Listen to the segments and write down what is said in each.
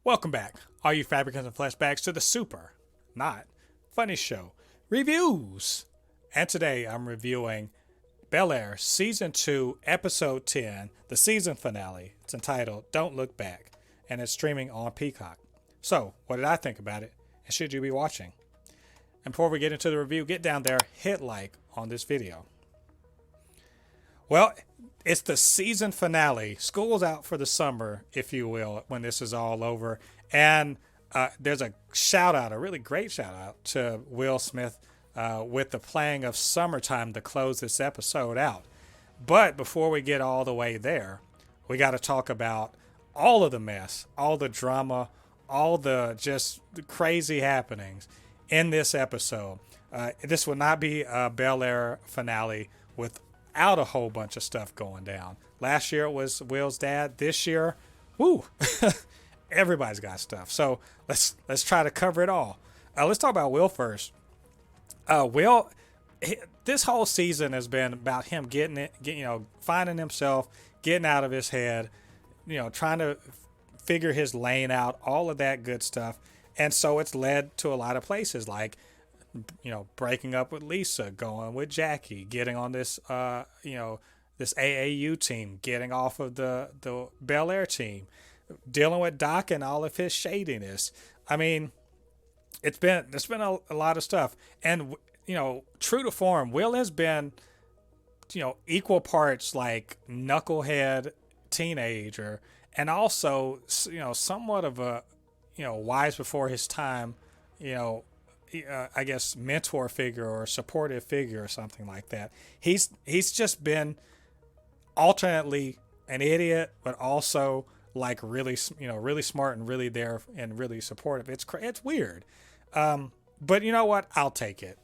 Welcome back, all you Fabricans and Fleshbags, to the super, not funny show reviews. And today I'm reviewing Bel-Air Season 2, Episode 10, the season finale. It's entitled Don't Look Back, and it's streaming on Peacock. So, what did I think about it, and should you be watching? And before we get into the review, get down there, hit like on this video. Well, it's the season finale. School's out for the summer, if you will, when this is all over. And there's a shout out, a really great shout out to Will Smith with the playing of Summertime to close this episode out. But before we get all the way there, we got to talk about all of the mess, all the drama, all the just crazy happenings in this episode. This will not be a Bel-Air finale without a whole bunch of stuff going down. Last year it was Will's dad. This year, woo, everybody's got stuff. So let's try to cover it all. Let's talk about Will first. Will, this whole season has been about him finding himself, getting out of his head, trying to figure his lane out, all of that good stuff. And so it's led to a lot of places like, breaking up with Lisa, going with Jackie, getting on this, this AAU team, getting off of the Bel-Air team, dealing with Doc and all of his shadiness. I mean, there's been a lot of stuff. And, true to form, Will has been, equal parts like knucklehead teenager and also, somewhat of a, wise before his time, I guess mentor figure or supportive figure or something like that. He's just been alternately an idiot, but also like really smart and really there and really supportive. It's weird. But you know what? I'll take it.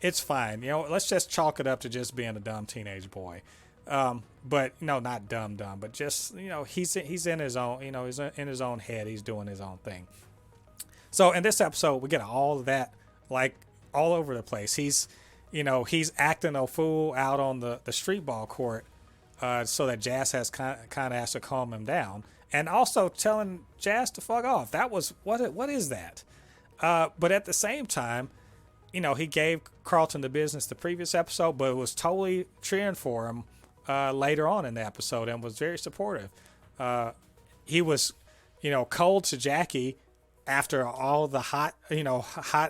It's fine. Let's just chalk it up to just being a dumb teenage boy. But not dumb, but just, he's in his own, he's in his own head. He's doing his own thing. So in this episode, we get all of that, like all over the place. He's acting a fool out on the street ball court, so that Jazz kind of has to calm him down, and also telling Jazz to fuck off. That was what is that? But at the same time, he gave Carlton the business the previous episode, but was totally cheering for him later on in the episode and was very supportive. He was, cold to Jackie after all the hot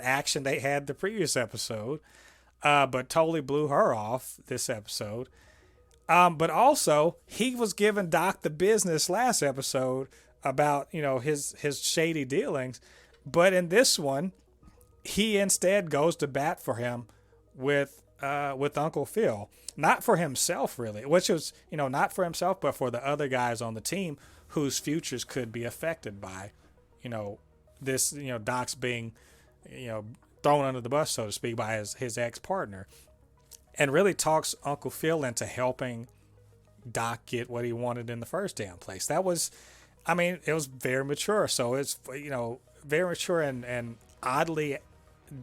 action they had the previous episode, but totally blew her off this episode. But also he was giving Doc the business last episode about, his shady dealings. But in this one, he instead goes to bat for him with Uncle Phil, not for himself really, which was, not for himself, but for the other guys on the team whose futures could be affected by, this, Doc's being, thrown under the bus, so to speak, by his ex-partner, and really talks Uncle Phil into helping Doc get what he wanted in the first damn place. That was, it was very mature. So it's, very mature and oddly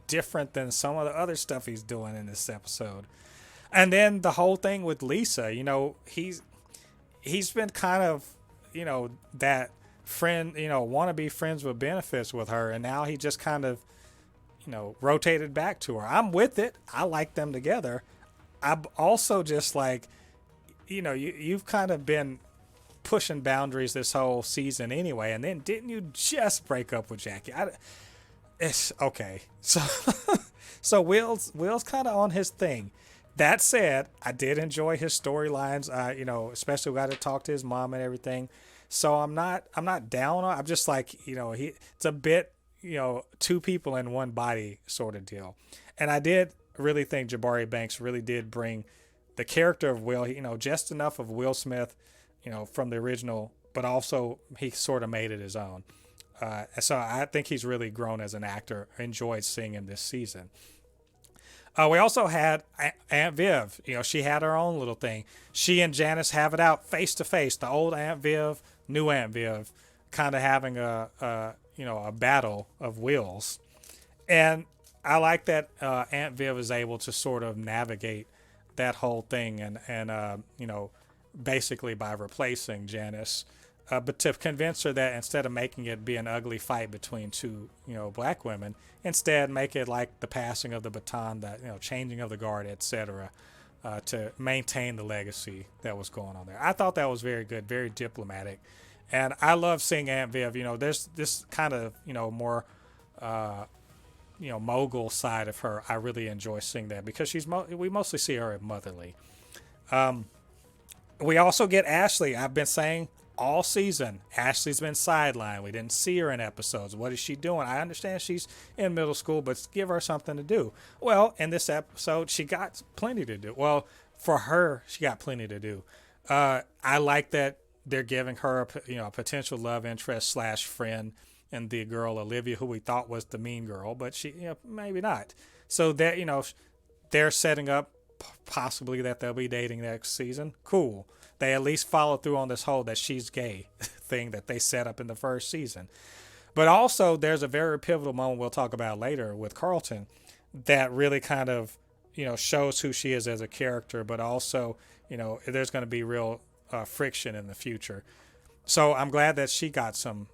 different than some of the other stuff he's doing in this episode. And then the whole thing with Lisa, he's been kind of, that friend, want to be friends with benefits with her, and now he just kind of, rotated back to her. I'm with it. I like them together. I'm also just like, you've kind of been pushing boundaries this whole season anyway, and then didn't you just break up with Jackie? It's okay. So Will's kind of on his thing. That said, I did enjoy his storylines. Especially got to talk to his mom and everything. So I'm not down on. I'm just like, it's a bit, two people in one body sort of deal. And I did really think Jabari Banks really did bring the character of Will, just enough of Will Smith, from the original, but also he sort of made it his own. So I think he's really grown as an actor. Enjoyed seeing him this season. We also had Aunt Viv. She had her own little thing. She and Janice have it out face to face. The old Aunt Viv, new Aunt Viv, kind of having a battle of wills. And I like that Aunt Viv is able to sort of navigate that whole thing and basically by replacing Janice but to convince her that instead of making it be an ugly fight between two, black women, instead make it like the passing of the baton, that changing of the guard, etc., to maintain the legacy that was going on there. I thought that was very good, very diplomatic, and I love seeing Aunt Viv. There's this kind of more mogul side of her. I really enjoy seeing that because we mostly see her as motherly. We also get Ashley. I've been saying all season, Ashley's been sidelined. We didn't see her in episodes. What is she doing? I understand she's in middle school, but give her something to do. Well, in this episode, she got plenty to do. Well, for her, she got plenty to do. I like that they're giving her a potential love interest / friend in the girl Olivia, who we thought was the mean girl, but she maybe not. So that they're setting up possibly that they'll be dating next season. Cool. They at least follow through on this whole that she's gay thing that they set up in the first season. But also there's a very pivotal moment we'll talk about later with Carlton that really kind of, shows who she is as a character, but also, there's going to be real friction in the future. So I'm glad that she got some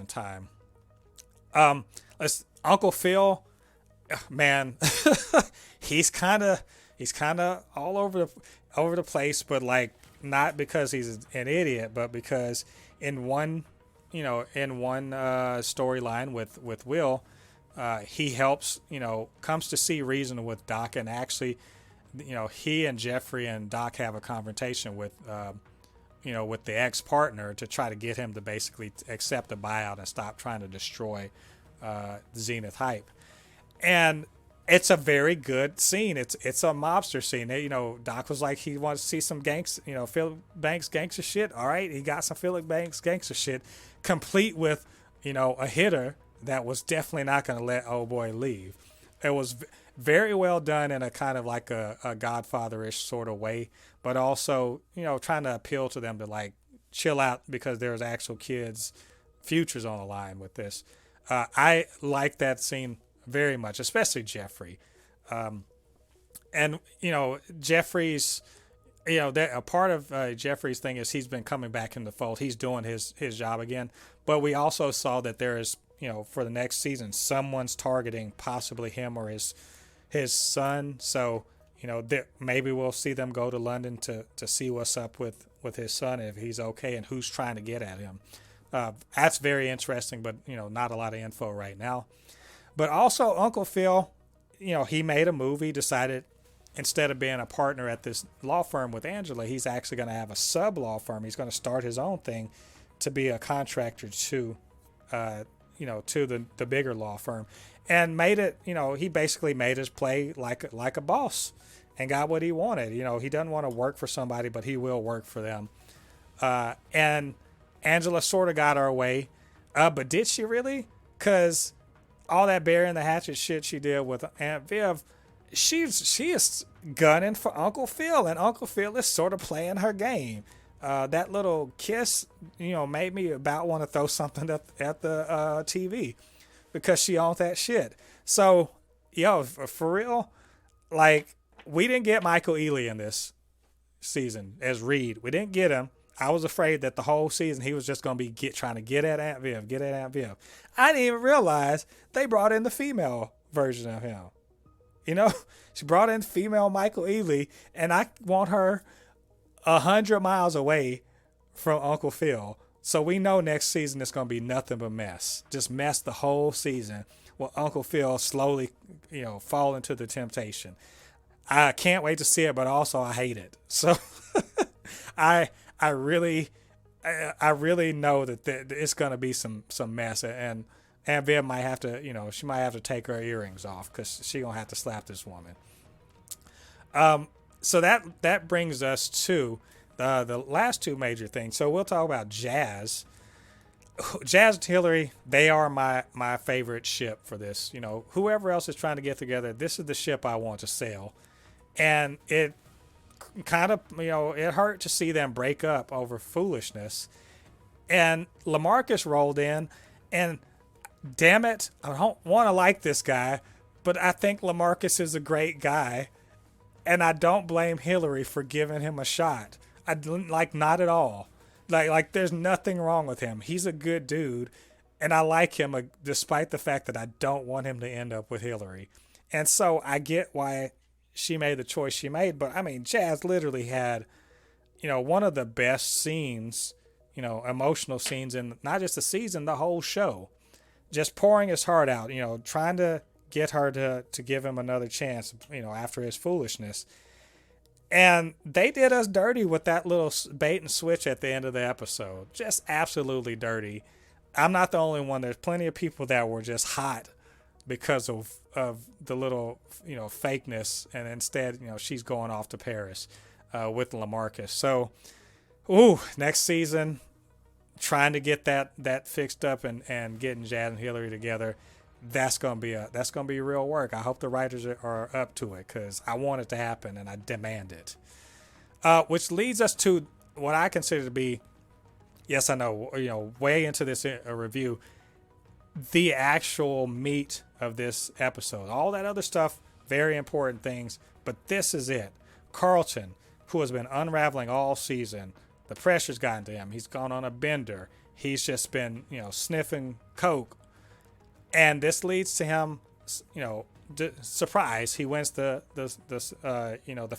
time. Uncle Phil, man, he's kind of all over the place, but like not because he's an idiot, but because in one storyline with Will, he helps, comes to see reason with Doc, and actually, he and Jeffrey and Doc have a confrontation with the ex-partner to try to get him to basically accept a buyout and stop trying to destroy Zenith Hype. And it's a very good scene. It's a mobster scene. Doc was like, he wants to see some Philip Banks gangster shit. All right, he got some Philip Banks gangster shit, complete with, a hitter that was definitely not going to let old boy leave. It was very well done in a kind of like a Godfather-ish sort of way, but also, trying to appeal to them to like chill out because there's actual kids' futures on the line with this. I like that scene very much, especially Jeffrey. And Jeffrey's, a part of Jeffrey's thing is he's been coming back in the fold. He's doing his job again. But we also saw that there is, for the next season, someone's targeting possibly him or his son. So, maybe we'll see them go to London to see what's up with his son, if he's okay, and who's trying to get at him. That's very interesting, but, not a lot of info right now. But also Uncle Phil, he made a move. He decided instead of being a partner at this law firm with Angela, he's actually going to have a sub law firm. He's going to start his own thing to be a contractor to, to the bigger law firm, and made it, he basically made his play like a boss and got what he wanted. He doesn't want to work for somebody, but he will work for them. And Angela sort of got her way. But did she really? Because all that burying the hatchet shit she did with Aunt Viv, she is gunning for Uncle Phil, and Uncle Phil is sort of playing her game. That little kiss, made me about want to throw something at the TV because she owns that shit. So, for real, like, we didn't get Michael Ealy in this season as Reed. We didn't get him. I was afraid that the whole season he was just going to be trying to get at Aunt Viv. I didn't even realize they brought in the female version of him. She brought in female Michael Ealy, and I want her 100 miles away from Uncle Phil. So we know next season it's going to be nothing but mess. Just mess the whole season with Uncle Phil slowly, fall into the temptation. I can't wait to see it, but also I hate it. So I really know that it's going to be some mess, and Aunt Viv might have to, she might have to take her earrings off because she going to have to slap this woman. So that brings us to the last two major things. So we'll talk about Jazz. Jazz and Hilary, they are my favorite ship for this. Whoever else is trying to get together, this is the ship I want to sail. And it kind of, it hurt to see them break up over foolishness. And LaMarcus rolled in, and damn it, I don't want to like this guy, but I think LaMarcus is a great guy, and I don't blame Hilary for giving him a shot. Not at all. Like there's nothing wrong with him. He's a good dude, and I like him despite the fact that I don't want him to end up with Hilary. And so I get why she made the choice she made, but I mean, Jazz literally had, one of the best scenes, emotional scenes in not just the season, the whole show. Just pouring his heart out, trying to get her to give him another chance, after his foolishness. And they did us dirty with that little bait and switch at the end of the episode. Just absolutely dirty. I'm not the only one. There's plenty of people that were just hot because of the little, fakeness. And instead, she's going off to Paris with LaMarcus. So, next season, trying to get that fixed up and getting Jazz and Hilary together. That's gonna be real work. I hope the writers are up to it because I want it to happen and I demand it. Which leads us to what I consider to be, yes, I know, way into this review, the actual meat of this episode. All that other stuff, very important things, but this is it. Carlton, who has been unraveling all season, the pressure's gotten to him. He's gone on a bender. He's just been, sniffing coke. And this leads to him, surprise. He wins the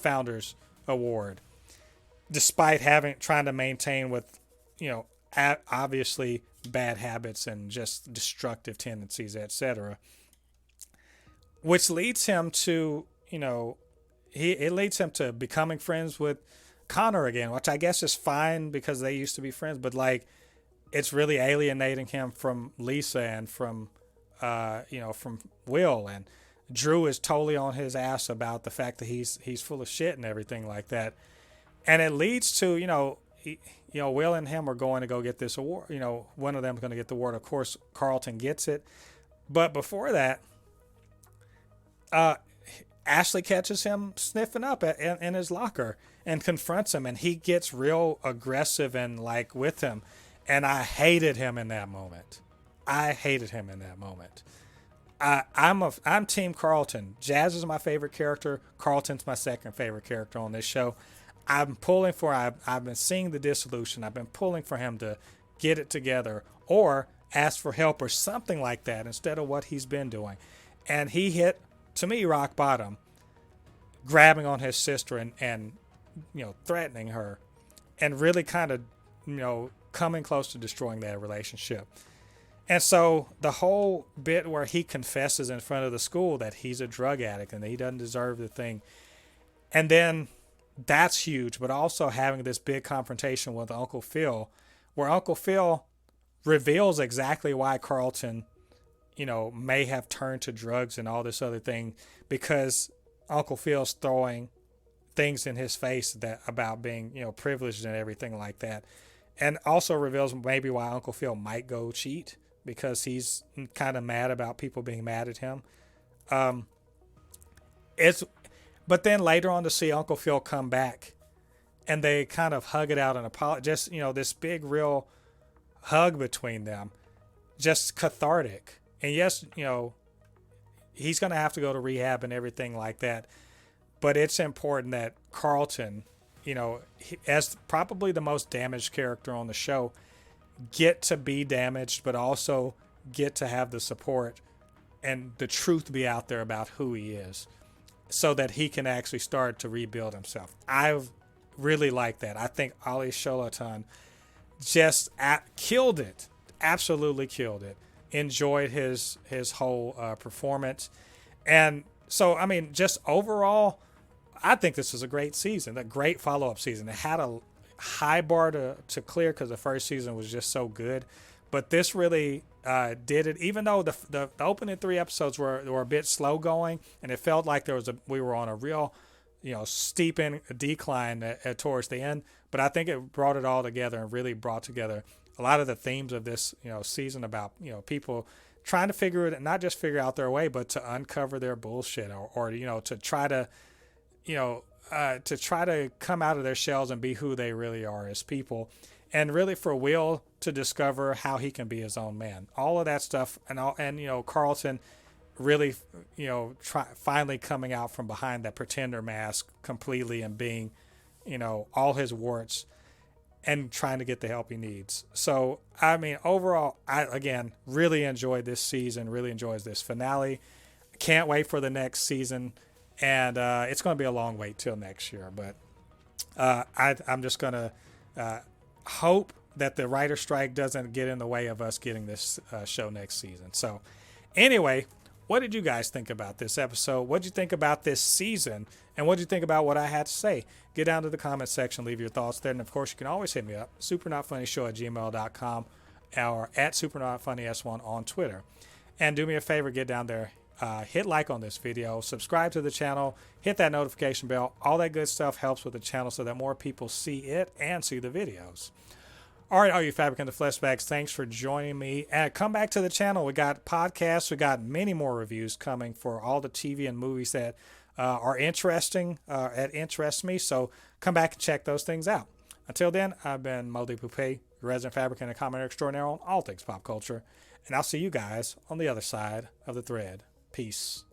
Founders Award, despite trying to maintain with, obviously bad habits and just destructive tendencies, etc. Which leads him to, it leads him to becoming friends with Connor again, which I guess is fine because they used to be friends, but like, it's really alienating him from Lisa and from Will, and Drew is totally on his ass about the fact that he's full of shit and everything like that. And it leads to, Will and him are going to go get this award. One of them is going to get the award. Of course, Carlton gets it. But before that, Ashley catches him sniffing up in his locker and confronts him, and he gets real aggressive and like with him. And I hated him in that moment. I'm Team Carlton. Jazz is my favorite character. Carlton's my second favorite character on this show. I've been seeing the dissolution. I've been pulling for him to get it together or ask for help or something like that instead of what he's been doing. And he hit, to me, rock bottom, grabbing on his sister and threatening her and really kind of, coming close to destroying that relationship. And so the whole bit where he confesses in front of the school that he's a drug addict and that he doesn't deserve the thing. And then that's huge, but also having this big confrontation with Uncle Phil, where Uncle Phil reveals exactly why Carlton, may have turned to drugs and all this other thing, because Uncle Phil's throwing things in his face that about being, privileged and everything like that. And also reveals maybe why Uncle Phil might go cheat, because he's kind of mad about people being mad at him. But then later on to see Uncle Phil come back and they kind of hug it out and apologize. Just, this big real hug between them, just cathartic. And yes, he's going to have to go to rehab and everything like that. But it's important that Carlton, as probably the most damaged character on the show, get to be damaged, but also get to have the support and the truth be out there about who he is so that he can actually start to rebuild himself. I really like that. I think Ali Sholaton just killed it. Absolutely killed it. Enjoyed his whole performance. And so, I mean, just overall, I think this is a great season, a great follow-up season. It had a high bar to clear because the first season was just so good, but this really did it. Even though the opening 3 episodes were a bit slow going, and it felt like we were on a real steep decline towards the end, but I think it brought it all together and really brought together a lot of the themes of this season about people trying to not just figure out their way, but to uncover their bullshit or to try to come out of their shells and be who they really are as people, and really for Will to discover how he can be his own man. All of that stuff, and Carlton really finally coming out from behind that pretender mask completely and being all his warts. and trying to get the help he needs. So, I mean, overall, I, again, really enjoyed this season, really enjoys this finale. Can't wait for the next season. And it's going to be a long wait till next year. But I'm just going to hope that the writer strike doesn't get in the way of us getting this show next season. So, anyway, what did you guys think about this episode? What did you think about this season? And what did you think about what I had to say? Get down to the comment section, leave your thoughts there. And, of course, you can always hit me up, supernotfunnyshow@gmail.com or at supernotfunnys1 on Twitter. And do me a favor, get down there, hit like on this video, subscribe to the channel, hit that notification bell. All that good stuff helps with the channel so that more people see it and see the videos. All right, all you Fabricans and Fleshbags, thanks for joining me. And come back to the channel. We got podcasts. We got many more reviews coming for all the TV and movies that are interesting, that interest me. So come back and check those things out. Until then, I've been Modi Poupée, your resident fabricant and commentator extraordinaire on all things pop culture. And I'll see you guys on the other side of the thread. Peace.